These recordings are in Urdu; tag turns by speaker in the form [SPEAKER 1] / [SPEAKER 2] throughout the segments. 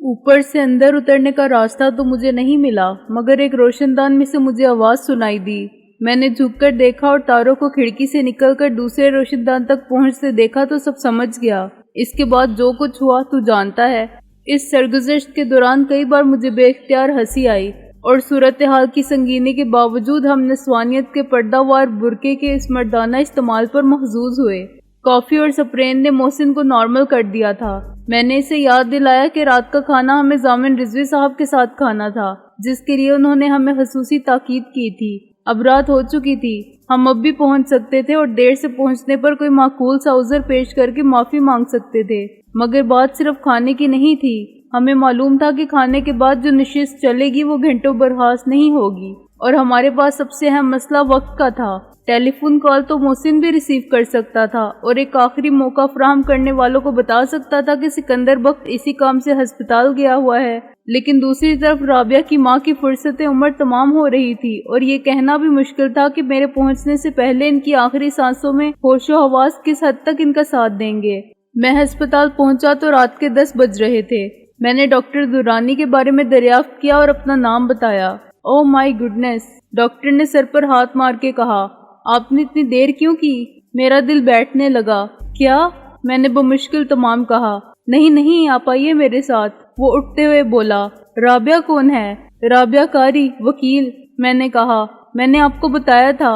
[SPEAKER 1] اوپر سے اندر اترنے کا راستہ تو مجھے نہیں ملا، مگر ایک روشن دان میں سے مجھے آواز سنائی دی۔ میں نے جھک کر دیکھا اور تاروں کو کھڑکی سے نکل کر دوسرے روشن دان تک پہنچتے دیکھا تو سب سمجھ گیا۔ اس کے بعد جو کچھ ہوا تو جانتا ہے۔ اس سرگزشت کے دوران کئی بار مجھے بے اختیار ہنسی آئی اور صورتحال کی سنگینی کے باوجود ہم نسوانیت کے پردہ وار برقعے کے اس مردانہ استعمال پر محظوظ ہوئے۔ کافی اور سپرین نے محسن کو نارمل کر دیا تھا۔ میں نے اسے یاد دلایا کہ رات کا کھانا ہمیں ضامن رضوی صاحب کے ساتھ کھانا تھا، جس کے لیے انہوں نے ہمیں خصوصی تاکید کی تھی۔ اب رات ہو چکی تھی، ہم اب بھی پہنچ سکتے تھے اور دیر سے پہنچنے پر کوئی معقول سا عذر پیش کر کے معافی مانگ سکتے تھے، مگر بات صرف کھانے کی نہیں تھی۔ ہمیں معلوم تھا کہ کھانے کے بعد جو نشست چلے گی وہ گھنٹوں برخاست نہیں ہوگی، اور ہمارے پاس سب سے اہم مسئلہ وقت کا تھا۔ ٹیلی فون کال تو محسن بھی ریسیو کر سکتا تھا اور ایک آخری موقع فراہم کرنے والوں کو بتا سکتا تھا کہ سکندر بخت اسی کام سے ہسپتال گیا ہوا ہے، لیکن دوسری طرف رابعہ کی ماں کی فرصت عمر تمام ہو رہی تھی اور یہ کہنا بھی مشکل تھا کہ میرے پہنچنے سے پہلے ان کی آخری سانسوں میں ہوش و حواس کس حد تک ان کا ساتھ دیں گے۔ میں ہسپتال پہنچا تو رات کے 10 بج رہے تھے۔ میں نے ڈاکٹر درانی کے بارے میں دریافت کیا اور اپنا نام بتایا۔ او مائی گڈنس، ڈاکٹر نے سر پر ہاتھ مار کے کہا، آپ نے اتنی دیر کیوں کی؟ میرا دل بیٹھنے لگا۔ کیا؟ میں نے بمشکل تمام کہا۔ نہیں، آپ آئیے میرے ساتھ۔ وہ اٹھتے ہوئے بولا، رابعہ کون ہے؟ رابعہ قاری، وکیل۔ میں نے کہا، میں نے آپ کو بتایا تھا۔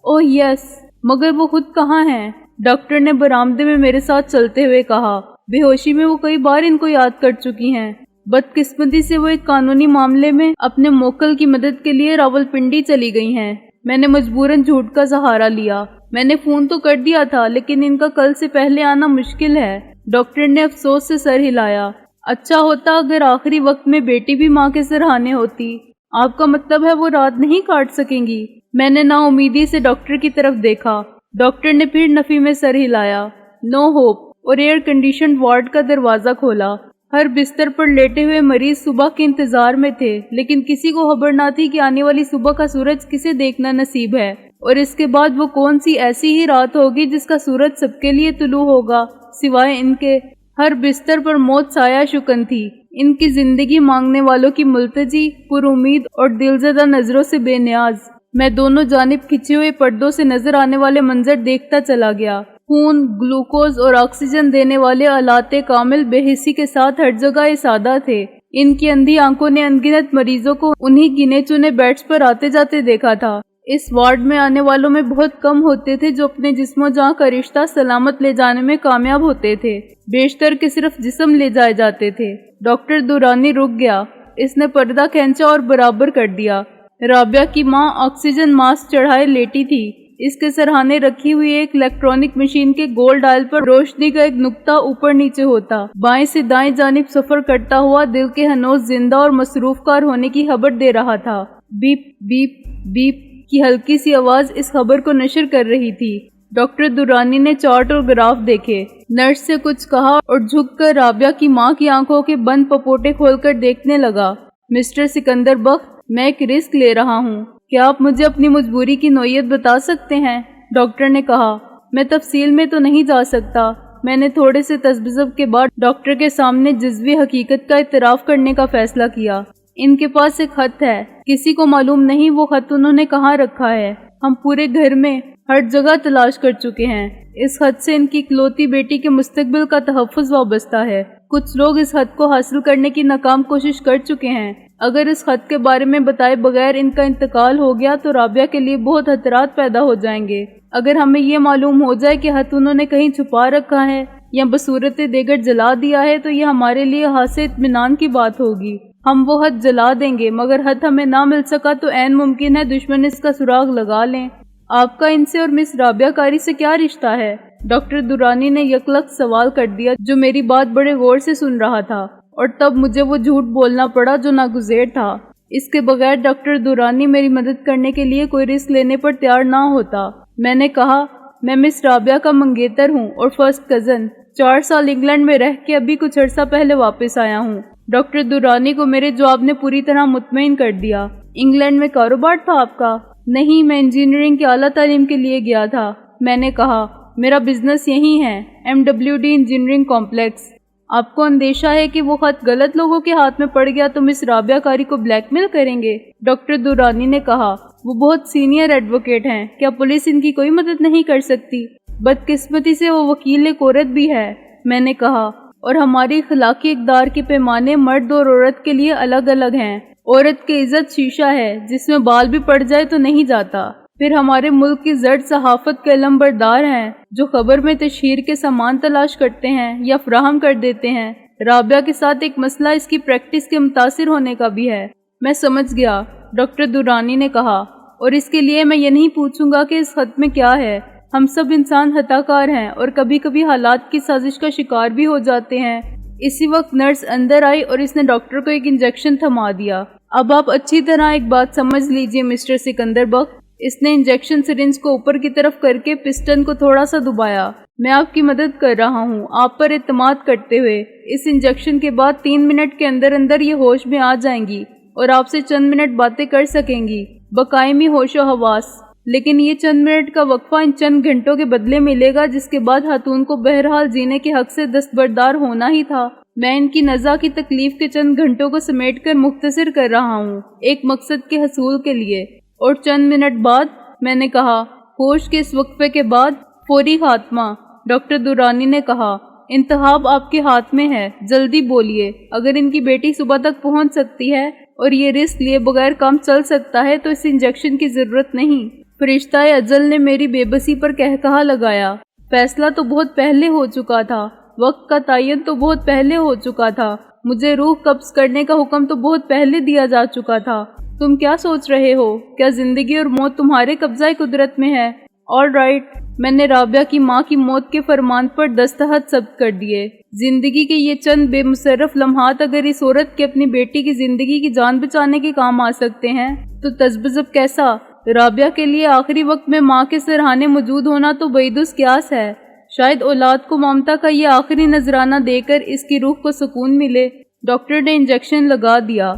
[SPEAKER 1] اوہ یس، مگر وہ خود کہاں ہیں؟ ڈاکٹر نے برآمدے میں میرے ساتھ چلتے ہوئے کہا، بے ہوشی میں وہ کئی بار ان کو یاد کر چکی ہیں۔ بدقسمتی سے وہ ایک قانونی معاملے میں اپنے موکل کی مدد کے لیے راولپنڈی چلی گئی ہیں۔ میں نے مجبوراً جھوٹ کا سہارا لیا۔ میں نے فون تو کر دیا تھا، لیکن ان کا کل سے پہلے آنا مشکل ہے۔ ڈاکٹر نے افسوس سے سر ہلایا۔ اچھا ہوتا اگر آخری وقت میں بیٹی بھی ماں کے سرہانے ہوتی۔ آپ کا مطلب ہے وہ رات نہیں کاٹ سکیں گی؟ میں نے نا امیدی سے ڈاکٹر کی طرف دیکھا۔ ڈاکٹر نے پھر نفی میں سر ہلایا۔ نو ہوپ، اور ایئر کنڈیشنڈ وارڈ کا دروازہ کھولا۔ ہر بستر پر لیٹے ہوئے مریض صبح کے انتظار میں تھے، لیکن کسی کو خبر نہ تھی کہ آنے والی صبح کا سورج کسے دیکھنا نصیب ہے، اور اس کے بعد وہ کون سی ایسی ہی رات ہوگی جس کا سورج سب کے لیے طلوع ہوگا، سوائے ان کے۔ ہر بستر پر موت سایہ شکن تھی، ان کی زندگی مانگنے والوں کی ملتجی، پر امید اور دلزدہ نظروں سے بے نیاز۔ میں دونوں جانب کھچے ہوئے پردوں سے نظر آنے والے منظر دیکھتا چلا گیا۔ خون، گلوکوز اور آکسیجن دینے والے آلات کامل بے حسی کے ساتھ ہر جگہ سادہ تھے۔ ان کی اندھی آنکھوں نے انگنت مریضوں کو انہی گنے چنے بیڈز پر آتے جاتے دیکھا تھا۔ اس وارڈ میں آنے والوں میں بہت کم ہوتے تھے جو اپنے جسم و جاں کا رشتہ سلامت لے جانے میں کامیاب ہوتے تھے، بیشتر کے صرف جسم لے جائے جاتے تھے۔ ڈاکٹر دورانی رک گیا۔ اس نے پردہ کھینچا اور برابر کر دیا۔ رابعہ کی ماں آکسیجن ماسک چڑھائے لیٹی تھی۔ اس کے سرہانے رکھی ہوئی ایک الیکٹرانک مشین کے گول ڈائل پر روشنی کا ایک نقطہ اوپر نیچے ہوتا، بائیں سے دائیں جانب سفر کرتا ہوا دل کے ہنوز زندہ اور مصروف کار ہونے کی خبر دے رہا تھا۔ بیپ بیپ بیپ کی ہلکی سی آواز اس خبر کو نشر کر رہی تھی۔ ڈاکٹر دورانی نے چارٹ اور گراف دیکھے، نرس سے کچھ کہا اور جھک کر رابعہ کی ماں کی آنکھوں کے بند پپوٹے کھول کر دیکھنے لگا۔ مسٹر سکندر بخت، میں ایک رسک لے رہا ہوں، کیا آپ مجھے اپنی مجبوری کی نوعیت بتا سکتے ہیں؟ ڈاکٹر نے کہا، میں تفصیل میں تو نہیں جا سکتا۔ میں نے تھوڑے سے تذبذب کے بعد ڈاکٹر کے سامنے جزوی حقیقت کا اعتراف کرنے کا فیصلہ کیا۔ ان کے پاس ایک خط ہے، کسی کو معلوم نہیں وہ خط انہوں نے کہاں رکھا ہے۔ ہم پورے گھر میں ہر جگہ تلاش کر چکے ہیں۔ اس خط سے ان کی اکلوتی بیٹی کے مستقبل کا تحفظ وابستہ ہے۔ کچھ لوگ اس خط کو حاصل کرنے کی ناکام کوشش کر چکے ہیں۔ اگر اس خط کے بارے میں بتائے بغیر ان کا انتقال ہو گیا تو رابعہ کے لیے بہت خطرات پیدا ہو جائیں گے۔ اگر ہمیں یہ معلوم ہو جائے کہ خط انہوں نے کہیں چھپا رکھا ہے یا بصورت دیگر جلا دیا ہے تو یہ ہمارے لیے خاصے اطمینان کی بات ہوگی۔ ہم وہ خط جلا دیں گے، مگر خط ہمیں نہ مل سکا تو عین ممکن ہے دشمن اس کا سراغ لگا لیں۔ آپ کا ان سے اور مس رابعہ قاری سے کیا رشتہ ہے؟ ڈاکٹر دورانی نے یکلخت سوال کر دیا جو میری بات بڑے غور سے سن رہا تھا، اور تب مجھے وہ جھوٹ بولنا پڑا جو ناگزیر تھا۔ اس کے بغیر ڈاکٹر دورانی میری مدد کرنے کے لیے کوئی رسک لینے پر تیار نہ ہوتا۔ میں نے کہا، میں مس رابعہ کا منگیتر ہوں اور فرسٹ کزن۔ 4 سال انگلینڈ میں رہ کے ابھی کچھ عرصہ پہلے واپس آیا ہوں۔ ڈاکٹر دورانی کو میرے جواب نے پوری طرح مطمئن کر دیا۔ انگلینڈ میں کاروبار تھا آپ کا؟ نہیں، میں انجینئرنگ کی اعلیٰ تعلیم کے لیے گیا تھا۔ میں نے کہا، میرا بزنس یہی ہے، MWD انجینئرنگ کمپلیکس۔ آپ کو اندیشہ ہے کہ وہ خط غلط لوگوں کے ہاتھ میں پڑ گیا تو مس رابعہ قاری کو بلیک میل کریں گے؟ ڈاکٹر درانی نے کہا۔ وہ بہت سینئر ایڈوکیٹ ہیں، کیا پولیس ان کی کوئی مدد نہیں کر سکتی؟ بدقسمتی سے وہ وکیل ایک عورت بھی ہے، میں نے کہا، اور ہماری اخلاقی اقدار کے پیمانے مرد اور عورت کے لیے الگ الگ ہیں۔ عورت کی عزت شیشہ ہے جس میں بال بھی پڑ جائے تو نہیں جاتا۔ پھر ہمارے ملک کی زرد صحافت کے علم بردار ہیں جو خبر میں تشہیر کے سامان تلاش کرتے ہیں یا فراہم کر دیتے ہیں۔ رابعہ کے ساتھ ایک مسئلہ اس کی پریکٹس کے متاثر ہونے کا بھی ہے۔ میں سمجھ گیا، ڈاکٹر درانی نے کہا، اور اس کے لیے میں یہ نہیں پوچھوں گا کہ اس خط میں کیا ہے۔ ہم سب انسان خطا کار ہیں اور کبھی کبھی حالات کی سازش کا شکار بھی ہو جاتے ہیں۔ اسی وقت نرس اندر آئی اور اس نے ڈاکٹر کو ایک انجیکشن تھما دیا۔ اب آپ اچھی طرح ایک بات سمجھ لیجئے مسٹر سکندر بخت، اس نے انجیکشن سرنج کو اوپر کی طرف کر کے پسٹن کو تھوڑا سا دبایا۔ میں آپ کی مدد کر رہا ہوں، آپ پر اعتماد کرتے ہوئے۔ اس انجیکشن کے بعد 3 منٹ کے اندر اندر یہ ہوش میں آ جائیں گی اور آپ سے چند منٹ باتیں کر سکیں گی، بقائمی ہوش و حواس۔ لیکن یہ چند منٹ کا وقفہ ان چند گھنٹوں کے بدلے ملے گا جس کے بعد خاتون کو بہرحال جینے کے حق سے دستبردار ہونا ہی تھا۔ میں ان کی نزا کی تکلیف کے چند گھنٹوں کو سمیٹ کر مختصر کر رہا ہوں ایک مقصد کے حصول کے لیے۔ اور چند منٹ بعد، میں نے کہا، ہوش کے اس وقفے کے بعد فوری خاتمہ۔ ڈاکٹر درانی نے کہا، انتخاب آپ کے ہاتھ میں ہے، جلدی بولیے۔ اگر ان کی بیٹی صبح تک پہنچ سکتی ہے اور یہ رسک لیے بغیر کام چل سکتا ہے تو اس انجیکشن کی ضرورت نہیں۔ فرشتہ اجل نے میری بے بسی پر کہا لگایا۔ فیصلہ تو بہت پہلے ہو چکا تھا، وقت کا تعین تو بہت پہلے ہو چکا تھا، مجھے روح قبض کرنے کا حکم تو بہت پہلے دیا جا چکا تھا۔ تم کیا سوچ رہے ہو؟ کیا زندگی اور موت تمہارے قبضہ قدرت میں ہے؟ آل رائٹ، میں نے رابعہ کی ماں کی موت کے فرمان پر دستخط ثبت کر دیے۔ زندگی کے یہ چند بے مصرف لمحات اگر اس عورت کے اپنی بیٹی کی زندگی کی جان بچانے کے کام آ سکتے ہیں تو تذبذب کیسا؟ رابعہ کے لیے آخری وقت میں ماں کے سرہانے موجود ہونا تو بعید القیاس ہے۔ شاید اولاد کو ممتا کا یہ آخری نذرانہ دے کر اس کی روح کو سکون ملے۔ ڈاکٹر نے انجیکشن لگا دیا۔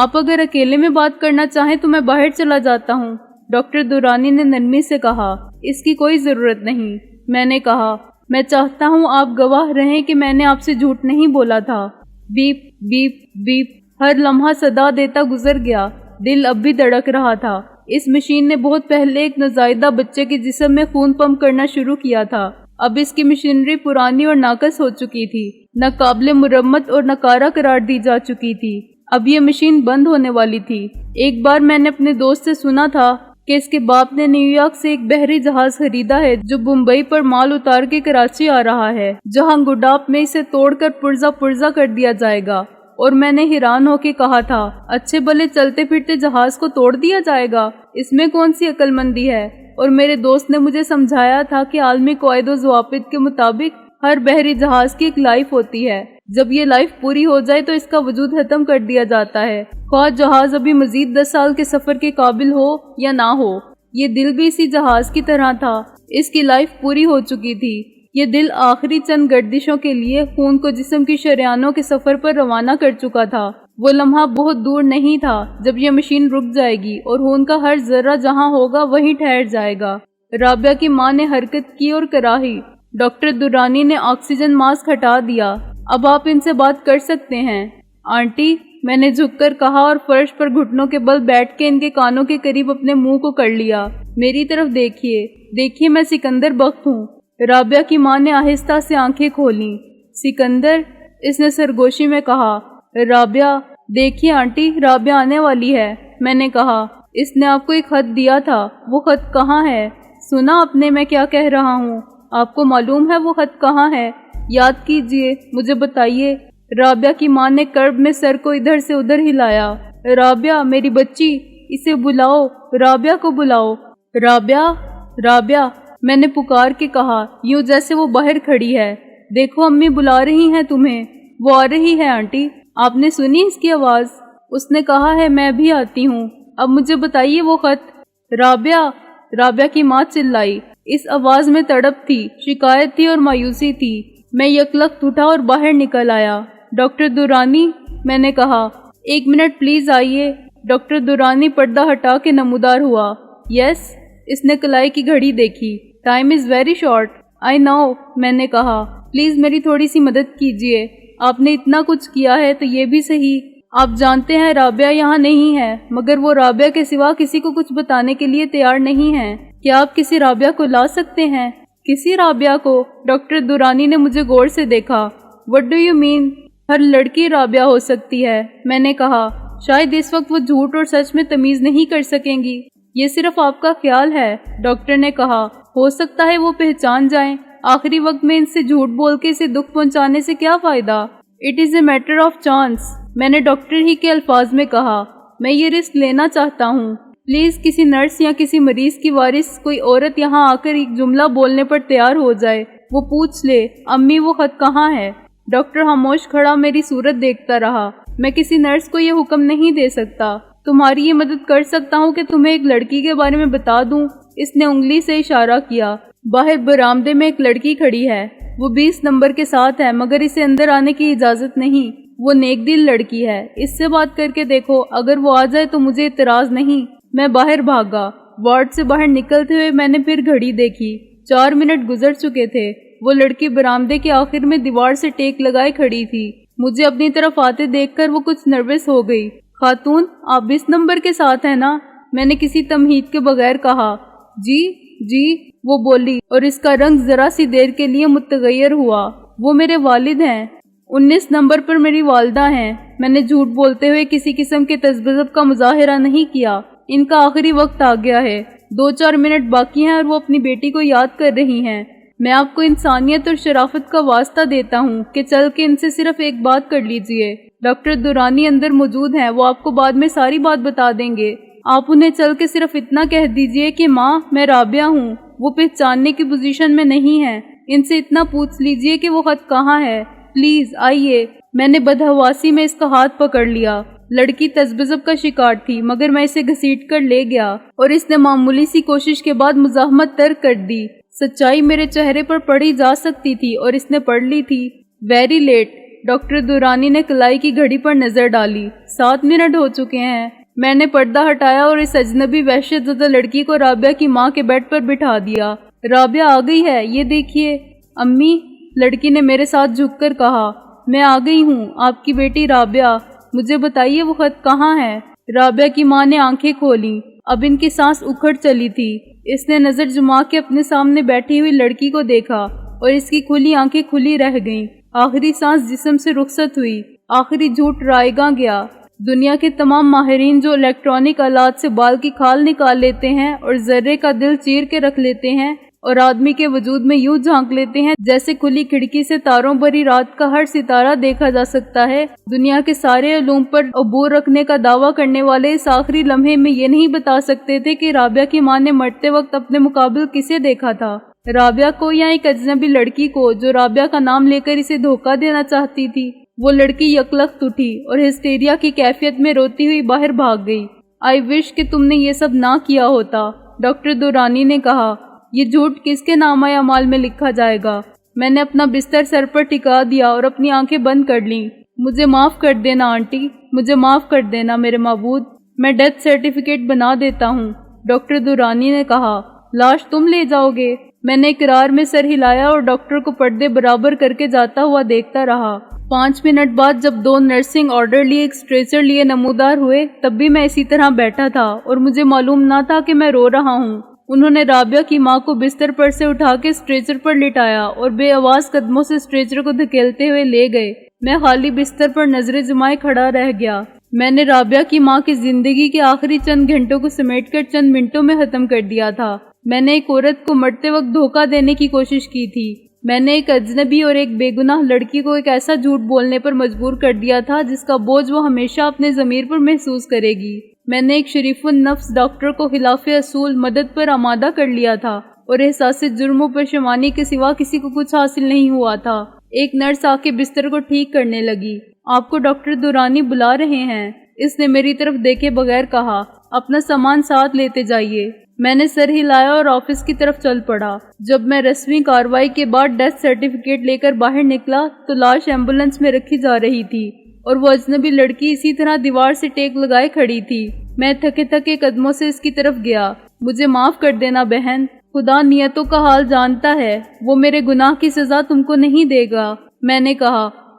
[SPEAKER 1] آپ اگر اکیلے میں بات کرنا چاہیں تو میں باہر چلا جاتا ہوں، ڈاکٹر درانی نے نرمی سے کہا۔ اس کی کوئی ضرورت نہیں، میں نے کہا، میں چاہتا ہوں آپ گواہ رہیں کہ میں نے آپ سے جھوٹ نہیں بولا تھا۔ بیپ بیپ بیپ ہر لمحہ صدا دیتا گزر گیا۔ دل اب بھی دھڑک رہا تھا۔ اس مشین نے بہت پہلے ایک نوزائیدہ بچے کے جسم میں خون پمپ کرنا شروع کیا تھا۔ اب اس کی مشینری پرانی اور ناقص ہو چکی تھی، ناقابل مرمت اور ناکارہ قرار دی جا چکی تھی۔ اب یہ مشین بند ہونے والی تھی۔ ایک بار میں نے اپنے دوست سے سنا تھا کہ اس کے باپ نے نیو یارک سے ایک بحری جہاز خریدا ہے جو بمبئی پر مال اتار کے کراچی آ رہا ہے، جہاں گڈاپ میں اسے توڑ کر پرزا پرزا کر دیا جائے گا۔ اور میں نے حیران ہو کے کہا تھا، اچھے بھلے چلتے پھرتے جہاز کو توڑ دیا جائے گا، اس میں کون سی عقل مندی ہے؟ اور میرے دوست نے مجھے سمجھایا تھا کہ عالمی قواعد و ضوابط کے مطابق ہر بحری جہاز کی ایک لائف ہوتی ہے، جب یہ لائف پوری ہو جائے تو اس کا وجود ختم کر دیا جاتا ہے، خواہ جہاز ابھی مزید 10 سال کے سفر کے قابل ہو یا نہ ہو۔ یہ دل بھی اسی جہاز کی طرح تھا، اس کی لائف پوری ہو چکی تھی۔ یہ دل آخری چند گردشوں کے لیے خون کو جسم کی شریانوں کے سفر پر روانہ کر چکا تھا۔ وہ لمحہ بہت دور نہیں تھا جب یہ مشین رک جائے گی اور خون کا ہر ذرہ جہاں ہوگا وہیں ٹھہر جائے گا۔ رابعہ کی ماں نے حرکت کی اور کراہی۔ ڈاکٹر درانی نے آکسیجن ماسک ہٹا دیا۔ اب آپ ان سے بات کر سکتے ہیں۔ آنٹی، میں نے جھک کر کہا اور فرش پر گھٹنوں کے بل بیٹھ کے ان کے کانوں کے قریب اپنے منہ کو کر لیا۔ میری طرف دیکھیے، میں سکندر بخت ہوں۔ رابعہ کی ماں نے آہستہ سے آنکھیں کھولیں۔ سکندر، اس نے سرگوشی میں کہا۔ رابعہ، دیکھیے آنٹی، رابعہ آنے والی ہے، میں نے کہا۔ اس نے آپ کو ایک خط دیا تھا، وہ خط کہاں ہے؟ سنا آپ نے میں کیا کہہ رہا ہوں؟ آپ کو معلوم ہے وہ خط کہاں ہے؟ یاد کیجئے، مجھے بتائیے۔ رابعہ کی ماں نے کرب میں سر کو ادھر سے ادھر ہلایا۔ رابعہ، میری بچی، اسے بلاؤ، رابعہ کو بلاؤ۔ رابعہ، میں نے پکار کے کہا، یوں جیسے وہ باہر کھڑی ہے۔ دیکھو امی بلا رہی ہیں تمہیں۔ وہ آ رہی ہے آنٹی، آپ نے سنی اس کی آواز؟ اس نے کہا ہے میں بھی آتی ہوں۔ اب مجھے بتائیے وہ خط۔ رابعہ کی ماں چلائی۔ اس آواز میں تڑپ تھی، شکایت تھی اور مایوسی تھی۔ میں یکلخت اٹھا اور باہر نکل آیا۔ ڈاکٹر درانی، میں نے کہا، 1 منٹ پلیز آئیے۔ ڈاکٹر درانی پردہ ہٹا کے نمودار ہوا۔ یس، اس نے کلائی کی گھڑی دیکھی۔ Time is very short. I know, میں نے کہا، پلیز میری تھوڑی سی مدد کیجیے۔ آپ نے اتنا کچھ کیا ہے تو یہ بھی صحیح، آپ جانتے ہیں رابعہ یہاں نہیں ہے، مگر وہ رابعہ کے سوا کسی کو کچھ بتانے کے لیے تیار نہیں ہے۔ کیا آپ کسی رابعہ کو لا سکتے ہیں؟ کسی رابعہ کو؟ ڈاکٹر درانی نے مجھے غور سے دیکھا۔ What do you mean؟ ہر لڑکی رابعہ ہو سکتی ہے، میں نے کہا۔ شاید اس وقت وہ جھوٹ اور سچ میں تمیز نہیں کر سکیں گی۔ یہ صرف آپ کا خیال ہے، ڈاکٹر نے کہا۔ ہو سکتا ہے وہ پہچان جائیں۔ آخری وقت میں ان سے جھوٹ بول کے اسے دکھ پہنچانے سے کیا فائدہ؟ It is a matter of chance، میں نے ڈاکٹر ہی کے الفاظ میں کہا۔ میں یہ رسک لینا چاہتا ہوں۔ پلیز کسی نرس یا کسی مریض کی وارث کوئی عورت یہاں آ کر ایک جملہ بولنے پر تیار ہو جائے، وہ پوچھ لے، امی وہ خط کہاں ہے؟ ڈاکٹر خاموش کھڑا میری صورت دیکھتا رہا۔ میں کسی نرس کو یہ حکم نہیں دے سکتا۔ تمہاری یہ مدد کر سکتا ہوں کہ تمہیں ایک لڑکی کے بارے میں بتا دوں۔ اس نے انگلی سے اشارہ کیا۔ باہر برآمدے میں ایک لڑکی کھڑی ہے، وہ 20 نمبر کے ساتھ ہے، مگر اسے اندر آنے کی اجازت نہیں۔ وہ نیک دل لڑکی ہے، اس سے بات کر کے دیکھو، اگر وہ آ جائے تو مجھے اعتراض نہیں۔ میں باہر بھاگا۔ وارڈ سے باہر نکلتے ہوئے میں نے پھر گھڑی دیکھی۔ 4 منٹ گزر چکے تھے۔ وہ لڑکی برآمدے کے آخر میں دیوار سے ٹیک لگائے کھڑی تھی۔ مجھے اپنی طرف آتے دیکھ کر وہ کچھ نروس ہو گئی۔ خاتون، آپ 20 نمبر کے ساتھ ہیں نا؟ میں نے کسی تمہید کے بغیر کہا۔ جی جی، وہ بولی، اور اس کا رنگ ذرا سی دیر کے لیے متغیر ہوا۔ وہ میرے والد ہیں۔ 19 نمبر پر میری والدہ ہیں۔ میں نے جھوٹ بولتے ہوئے کسی قسم کے تذبذب کا مظاہرہ نہیں کیا۔ ان کا آخری وقت آ گیا ہے، 2-4 منٹ باقی ہیں اور وہ اپنی بیٹی کو یاد کر رہی ہیں۔ میں آپ کو انسانیت اور شرافت کا واسطہ دیتا ہوں کہ چل کے ان سے صرف ایک بات کر لیجئے۔ ڈاکٹر درانی اندر موجود ہیں، وہ آپ کو بعد میں ساری بات بتا دیں گے۔ آپ انہیں چل کے صرف اتنا کہہ دیجئے کہ ماں، میں رابعہ ہوں۔ وہ پہچاننے کی پوزیشن میں نہیں ہے۔ ان سے اتنا پوچھ لیجئے کہ وہ خط کہاں ہے۔ پلیز آئیے۔ میں نے بدحواسی میں اس کا ہاتھ پکڑ لیا۔ لڑکی تذبذب کا شکار تھی، مگر میں اسے گھسیٹ کر لے گیا اور اس نے معمولی سی کوشش کے بعد مزاحمت ترک کر دی۔ سچائی میرے چہرے پر پڑھی جا سکتی تھی اور اس نے پڑھ لی تھی۔ Very late. ڈاکٹر دورانی نے کلائی کی گھڑی پر نظر ڈالی۔ 7 منٹ ہو چکے ہیں۔ میں نے پردہ ہٹایا اور اس اجنبی وحشت زدہ لڑکی کو رابعہ کی ماں کے بیڈ پر بٹھا دیا۔ رابعہ آ گئی ہے، یہ دیکھیے۔ امی، لڑکی نے میرے ساتھ جھک کر کہا۔ میں آ گئی ہوں، آپ کی بیٹی رابعہ۔ مجھے بتائیے وہ خط کہاں ہے؟ رابعہ کی ماں نے آنکھیں کھولی۔ اب ان کی سانس اکھڑ چلی تھی۔ اس نے نظر جما کے اپنے سامنے بیٹھی ہوئی لڑکی کو دیکھا اور اس کی کھلی آنکھیں کھلی رہ گئیں۔ آخری سانس جسم سے رخصت ہوئی۔ آخری جھوٹ رائے گاں گیا۔ دنیا کے تمام ماہرین جو الیکٹرانک آلات سے بال کی کھال نکال لیتے ہیں اور ذرے کا دل چیر کے رکھ لیتے ہیں اور آدمی کے وجود میں یوں جھانک لیتے ہیں جیسے کھلی کھڑکی سے تاروں بھری رات کا ہر ستارہ دیکھا جا سکتا ہے، دنیا کے سارے علوم پر عبور رکھنے کا دعویٰ کرنے والے اس آخری لمحے میں یہ نہیں بتا سکتے تھے کہ رابعہ کی ماں نے مرتے وقت اپنے مقابل کسے دیکھا تھا، رابعہ کو یا ایک اجنبی لڑکی کو جو رابعہ کا نام لے کر اسے دھوکہ دینا چاہتی تھی۔ وہ لڑکی یکلخت اٹھی اور ہسٹیریا کی کیفیت میں روتی ہوئی باہر بھاگ گئی۔ آئی وش کہ تم نے یہ سب نہ کیا ہوتا، ڈاکٹر دورانی نے کہا۔ یہ جھوٹ کس کے نامہ اعمال میں لکھا جائے گا؟ میں نے اپنا بستر سر پر ٹکا دیا اور اپنی آنکھیں بند کر لیں۔ مجھے معاف کر دینا آنٹی، مجھے معاف کر دینا میرے معبود، میں ڈیتھ سرٹیفکیٹ بنا دیتا ہوں، ڈاکٹر دورانی نے کہا۔ لاش تم لے جاؤ گے؟ میں نے اقرار میں سر ہلایا اور ڈاکٹر کو پردے برابر کر کے جاتا ہوا دیکھتا رہا۔ 5 منٹ بعد جب 2 نرسنگ آرڈرلی ایک اسٹریچر لیے نمودار ہوئے تب بھی میں اسی طرح بیٹھا تھا اور مجھے معلوم نہ تھا کہ میں رو رہا ہوں۔ انہوں نے رابعہ کی ماں کو بستر پر سے اٹھا کے اسٹریچر پر لٹایا اور بے آواز قدموں سے اسٹریچر کو دھکیلتے ہوئے لے گئے۔ میں خالی بستر پر نظریں جمائے کھڑا رہ گیا۔ میں نے رابعہ کی ماں کی زندگی کے آخری چند گھنٹوں کو سمیٹ کر چند منٹوں میں ختم کر دیا تھا۔ میں نے ایک عورت کو مرتے وقت دھوکہ دینے کی کوشش کی تھی۔ میں نے ایک اجنبی اور ایک بے گناہ لڑکی کو ایک ایسا جھوٹ بولنے پر مجبور کر دیا تھا جس کا بوجھ وہ ہمیشہ اپنے ضمیر پر محسوس کرے گی۔ میں نے ایک شریف النفس ڈاکٹر کو خلاف اصول مدد پر آمادہ کر لیا تھا اور احساس جرم و پشیمانی کے سوا کسی کو کچھ حاصل نہیں ہوا تھا۔ ایک نرس آ کے بستر کو ٹھیک کرنے لگی۔ آپ کو ڈاکٹر دورانی بلا رہے ہیں، اس نے میری طرف دیکھے بغیر کہا۔ اپنا سامان ساتھ لیتے جائیے۔ میں نے سر ہلایا اور آفس کی طرف چل پڑا۔ جب میں رسمی کارروائی کے بعد ڈیتھ سرٹیفکیٹ لے کر باہر نکلا تو لاش ایمبولینس میں رکھی جا رہی تھی اور وہ اجنبی لڑکی اسی طرح دیوار سے ٹیک لگائے کھڑی تھی۔ میں تھکے تھکے قدموں سے اس کی طرف گیا۔ مجھے معاف کر دینا بہن، خدا نیتوں کا حال جانتا ہے، وہ میرے گناہ کی سزا تم کو نہیں دے گا، میں نے کہا۔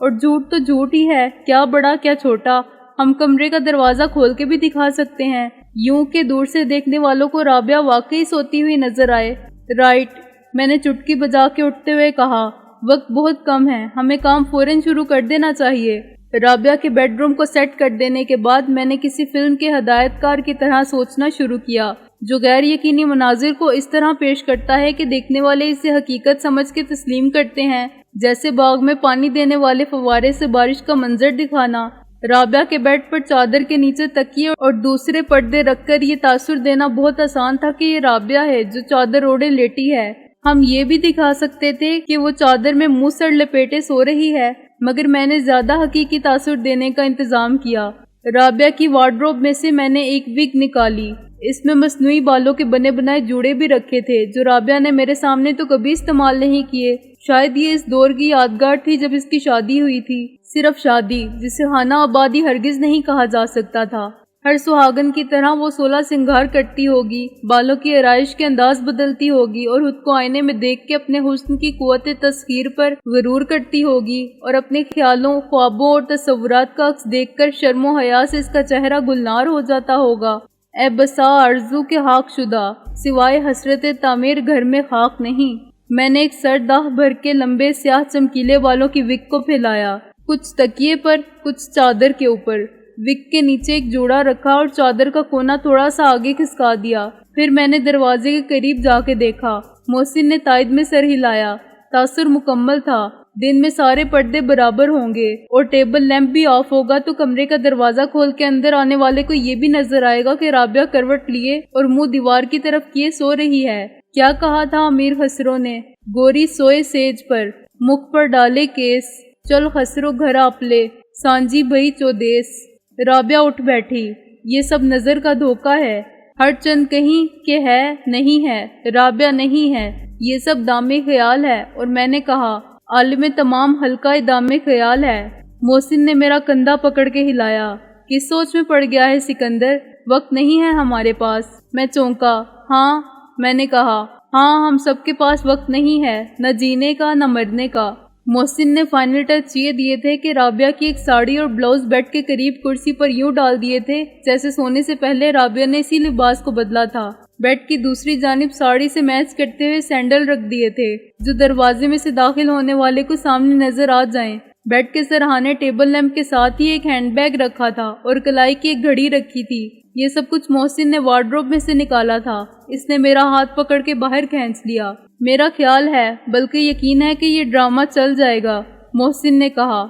[SPEAKER 1] اور جھوٹ تو جھوٹ ہی ہے، کیا بڑا کیا چھوٹا، ہم کمرے کا دروازہ کھول کے بھی دکھا سکتے ہیں، یوں کہ دور سے دیکھنے والوں کو رابعہ واقعی سوتی ہوئی نظر آئے۔ رائٹ، میں نے چٹکی بجا کے اٹھتے ہوئے کہا، وقت بہت کم ہے، ہمیں کام فوراً شروع کر دینا چاہیے۔ رابعہ کے بیڈ روم کو سیٹ کر دینے کے بعد میں نے کسی فلم کے ہدایت کار کی طرح سوچنا شروع کیا، جو غیر یقینی مناظر کو اس طرح پیش کرتا ہے کہ دیکھنے والے اسے حقیقت سمجھ کے تسلیم کرتے ہیں، جیسے باغ میں پانی دینے والے فوارے سے بارش کا منظر دکھانا۔ رابعہ کے بیڈ پر چادر کے نیچے تکیے اور دوسرے پردے رکھ کر یہ تاثر دینا بہت آسان تھا کہ یہ رابعہ ہے جو چادر اوڑھے لیٹی ہے۔ ہم یہ بھی دکھا سکتے تھے کہ وہ چادر میں منہ سر لپیٹے سو رہی ہے، مگر میں نے زیادہ حقیقی تاثر دینے کا انتظام کیا۔ رابعہ کی وارڈروب میں سے میں نے ایک وگ نکالی، اس میں مصنوعی بالوں کے بنے بنائے جوڑے بھی رکھے تھے جو رابعہ نے میرے سامنے تو کبھی استعمال نہیں کیے۔ شاید یہ اس دور کی یادگار تھی جب اس کی شادی ہوئی تھی، صرف شادی جسے خانہ آبادی ہرگز نہیں کہا جا سکتا تھا۔ ہر سہاگن کی طرح وہ 16 سنگار کرتی ہوگی، بالوں کی آرائش کے انداز بدلتی ہوگی اور خود کو آئینے میں دیکھ کے اپنے حسن کی قوت تسخیر پر غرور کرتی ہوگی، اور اپنے خیالوں، خوابوں اور تصورات کا عکس دیکھ کر شرم و حیا سے اس کا چہرہ گلنار ہو جاتا ہوگا۔ اے بسا آرزو کے خاک شدہ، سوائے حسرت تعمیر گھر میں خاک نہیں۔ میں نے ایک سر داہ بھر کے لمبے سیاہ چمکیلے بالوں کی وگ کو پھیلایا، کچھ تکیے پر، کچھ چادر کے اوپر۔ وگ کے نیچے ایک جوڑا رکھا اور چادر کا کونا تھوڑا سا آگے کھسکا دیا۔ پھر میں نے دروازے کے قریب جا کے دیکھا۔ محسن نے تائید میں سر ہلایا۔ تاثر مکمل تھا۔ دن میں سارے پردے برابر ہوں گے اور ٹیبل لیمپ بھی آف ہوگا تو کمرے کا دروازہ کھول کے اندر آنے والے کو یہ بھی نظر آئے گا کہ رابعہ کروٹ لیے اور منہ دیوار کی طرف کیے سو رہی ہے۔ کیا کہا تھا امیر خسرو نے؟ گوری سوئے سیج پر، مکھ پر ڈالے کیس، چل خسرو گھر آپ لے، سانجی بھئی چودیس۔ رابعہ اٹھ بیٹھی۔ یہ سب نظر کا دھوکہ ہے، ہر چند کہیں کہ ہے نہیں ہے، رابعہ نہیں ہے، یہ سب دام خیال ہے۔ اور میں نے کہا، عالم تمام حلقہ دام خیال ہے۔ محسن نے میرا کندھا پکڑ کے ہلایا۔ کس سوچ میں پڑ گیا ہے سکندر؟ وقت نہیں ہے ہمارے پاس۔ میں چونکا۔ ہاں، میں نے کہا، ہاں ہم سب کے پاس وقت نہیں ہے، نہ جینے کا نہ مرنے کا۔ محسن نے فائنل ٹچ یہ دیے تھے کہ رابعہ کی ایک ساڑی اور بلاؤز بیڈ کے قریب کرسی پر یوں ڈال دیے تھے جیسے سونے سے پہلے رابعہ نے اسی لباس کو بدلا تھا۔ بیڈ کی دوسری جانب ساڑی سے میچ کرتے ہوئے سینڈل رکھ دیے تھے جو دروازے میں سے داخل ہونے والے کو سامنے نظر آ جائیں۔ بیڈ کے سرہانے ٹیبل لیمپ کے ساتھ ہی ایک ہینڈ بیگ رکھا تھا اور کلائی کی ایک گھڑی رکھی تھی۔ یہ سب کچھ محسن نے وارڈروب میں سے نکالا تھا۔ اس نے میرا ہاتھ پکڑ کے باہر کھینچ لیا۔ میرا خیال ہے، بلکہ یقین ہے کہ یہ ڈرامہ چل جائے گا، محسن نے کہا۔